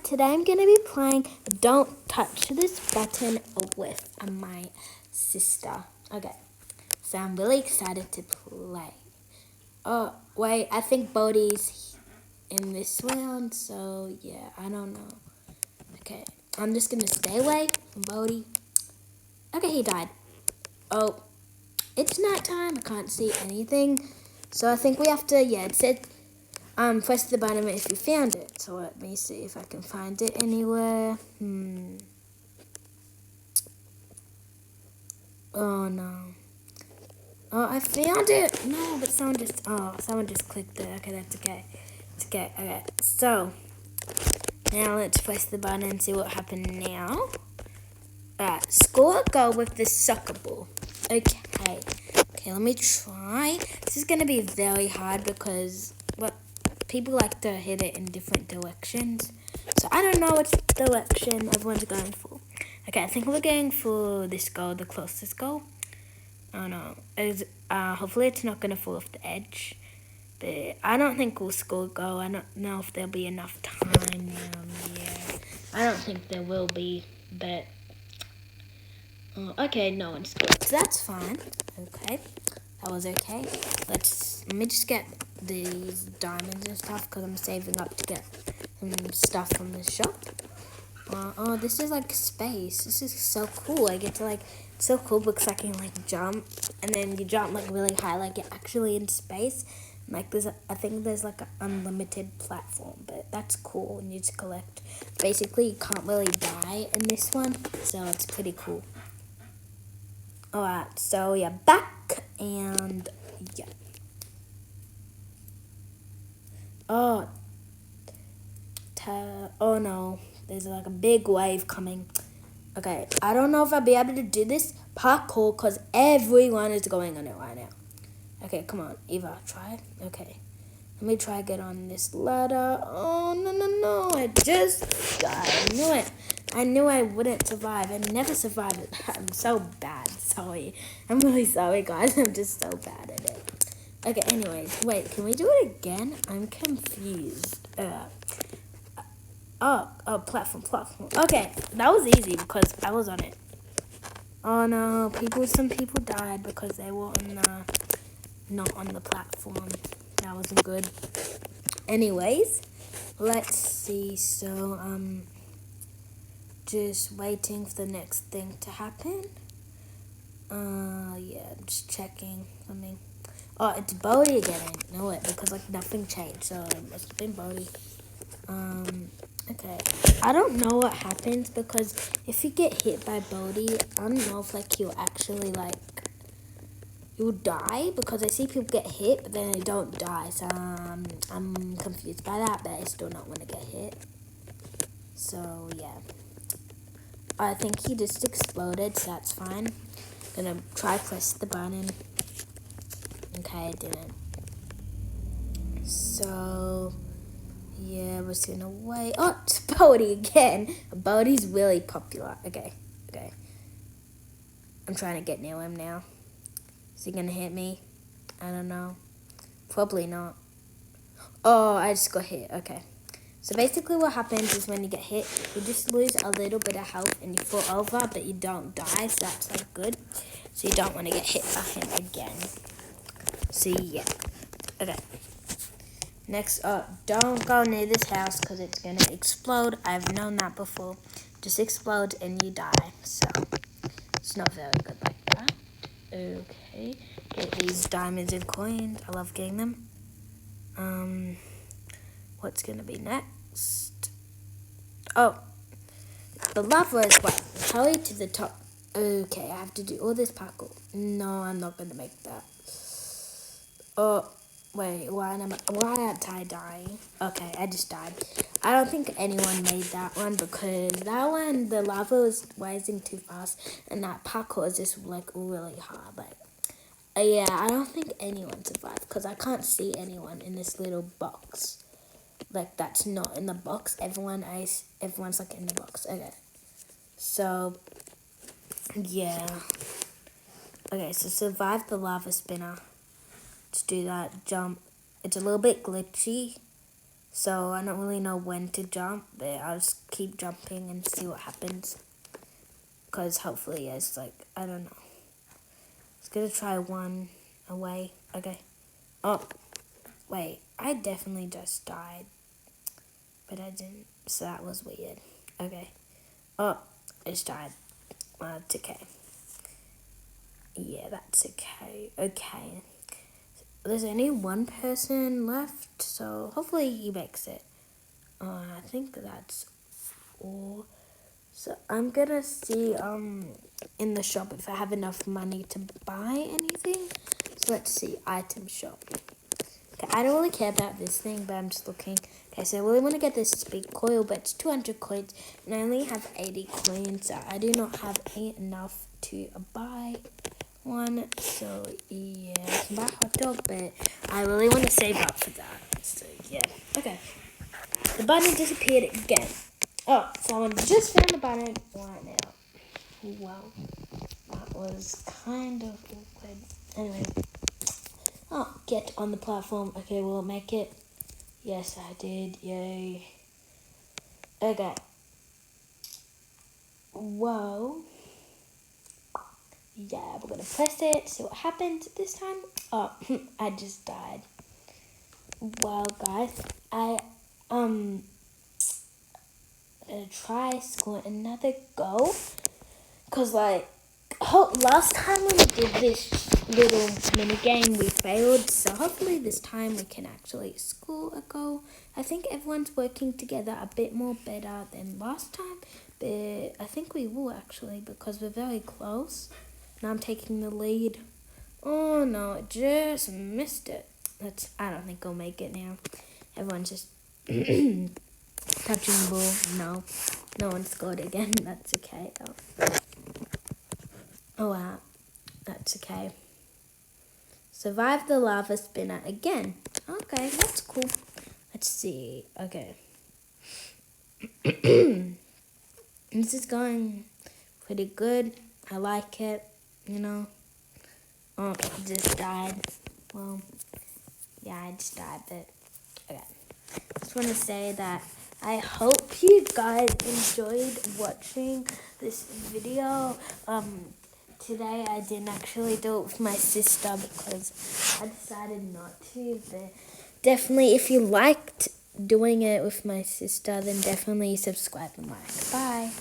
today I'm going to be playing Don't Touch This Button with my sister. Okay, so I'm really excited to play. Oh, wait, I think Bodhi's in this round, so yeah, I don't know. Okay, I'm just going to stay away from Bodhi. Okay, he died. Oh, it's nighttime, I can't see anything. So I think we have to, yeah, it said... press the button if you found it. So let me see if I can find it anywhere. Oh no. Oh, I found it. No, but someone just clicked it. Okay, that's okay. It's okay. Okay. So now let's press the button and see what happened now. Alright, score a goal with the soccer ball. Okay. Okay, let me try. This is gonna be very hard because people like to hit it in different directions. So I don't know which direction everyone's going for. Okay, I think we're going for this goal, the closest goal. I don't know. Hopefully it's not going to fall off the edge. But I don't think we'll score a goal. I don't know if there'll be enough time. Yeah, I don't think there will be. But okay, no one scored. So that's fine. Okay, that was okay. Let me just get these diamonds and stuff because I'm saving up to get some stuff from the shop. Oh, this is like space. This is so cool. I get to it's so cool because I can jump, and then you jump really high, like you're actually in space. Like I think there's an unlimited platform, but that's cool. And you just collect. Basically, you can't really die in this one, so it's pretty cool. Alright, so yeah, back and yeah. Oh no, there's a big wave coming. Okay, I don't know if I'll be able to do this parkour because everyone is going on it right now. Okay, come on, Eva, try it. Okay, let me try get on this ladder. Oh, no, I knew it. I knew I wouldn't survive. I never survived it. I'm so bad, sorry. I'm really sorry, guys. I'm just so bad at it. Okay, anyways, wait, can we do it again? I'm confused. Platform. Okay, that was easy because I was on it. Oh no, some people died because they were not on the platform. That wasn't good. Anyways, let's see. So, just waiting for the next thing to happen. Yeah, I'm just checking something. Oh, it's Bodhi again. I know it because nothing changed, so it must have been Bodhi. Okay. I don't know what happens because if you get hit by Bodhi, I don't know if you'll actually you'll die because I see people get hit but then they don't die. So I'm confused by that, but I still not want to get hit. So yeah. I think he just exploded, so that's fine. Gonna try press the button. Okay, I didn't. So yeah, we're just gonna wait. Oh, it's Bodhi again. Bodhi's really popular. Okay. I'm trying to get near him now. Is he gonna hit me? I don't know. Probably not. Oh, I just got hit. Okay. So basically what happens is when you get hit, you just lose a little bit of health and you fall over, but you don't die, so that's good. So you don't want to get hit by him again. So yeah. Okay. Next up, don't go near this house because it's going to explode. I've known that before. Just explodes and you die. So, it's not very good like that. Okay. Get these diamonds and coins. I love getting them. What's going to be next? Oh. The lava is what? Hurry to the top. Okay, I have to do all this parkour. No, I'm not going to make that. Oh. Wait, why aren't I dying? Okay, I just died. I don't think anyone made that one because that one, the lava was rising too fast and that parkour is just really hard. Yeah, I don't think anyone survived because I can't see anyone in this little box. That's not in the box. Everyone's in the box. Okay. So, yeah. Okay, so survive the lava spinner. Let's do that jump. It's a little bit glitchy, So I don't really know when to jump, but I'll just keep jumping and see what happens. Because hopefully it's like, I don't know. It's gonna try one away. Okay. Oh, wait. I definitely just died. But I didn't. So that was weird. Okay. Oh, I just died. It's okay. Yeah, that's okay. Okay. There's only one person left, so hopefully he makes it. I think that's all. So I'm gonna see in the shop if I have enough money to buy anything. So let's see, item shop. Okay, I don't really care about this thing, but I'm just looking. Okay, so I really want to get this big coil, but it's 200 coins, and I only have 80 coins, so I do not have enough to buy one. So yeah, I can buy a hot dog, but I really want to save up for that. So yeah, okay. The button disappeared again. Oh, someone just found the button right now. Wow, that was kind of awkward. Anyway. Oh, get on the platform. Okay, will it make it? Yes, I did. Yay. Okay. Whoa. Yeah, we're gonna press it. See what happens this time. Oh, I just died. Well, guys, I'm gonna try scoring another goal. Cause last time when we did this little mini game, we failed. So hopefully this time we can actually score a goal. I think everyone's working together a bit more better than last time, but I think we will actually because we're very close. Now I'm taking the lead. Oh no, I just missed it. I don't think I'll make it now. Everyone's just touching the ball. No one scored again. That's okay though. Oh wow, that's okay. Survive the lava spinner again. Okay, that's cool. Let's see. Okay. This is going pretty good. I like it, you know. Oh, I just died. Well, yeah, I just died, but okay. Just want to say that I hope you guys enjoyed watching this video. Today I didn't actually do it with my sister because I decided not to, but definitely if you liked doing it with my sister, then definitely subscribe and like. Bye.